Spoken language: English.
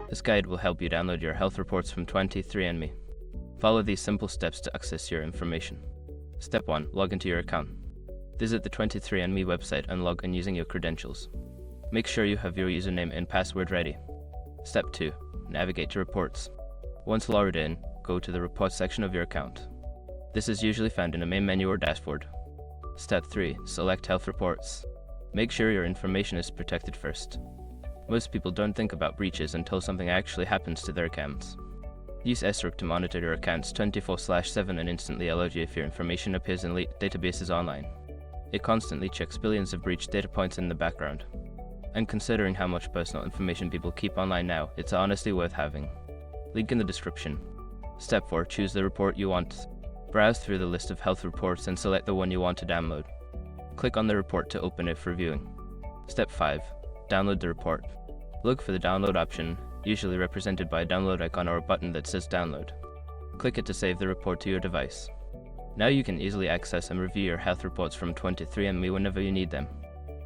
This guide will help you download your health reports from 23andMe. Follow these simple steps to access your information. Step 1. Log into your account. Visit the 23andMe website and log in using your credentials. Make sure you have your username and password ready. Step 2. Navigate to Reports. Once logged in, go to the Reports section of your account. This is usually found in a main menu or dashboard. Step 3. Select Health Reports. Make sure your information is protected first. Most people don't think about breaches until something actually happens to their accounts. Use SROC to monitor your accounts 24/7 and instantly alert you if your information appears in leaked databases online. It constantly checks billions of breach data points in the background. And considering how much personal information people keep online now, it's honestly worth having. Link in the description. Step 4. Choose the report you want. Browse through the list of health reports and select the one you want to download. Click on the report to open it for viewing. Step 5. Download the report. Look for the download option, usually represented by a download icon or a button that says download. Click it to save the report to your device. Now you can easily access and review your health reports from 23andMe whenever you need them.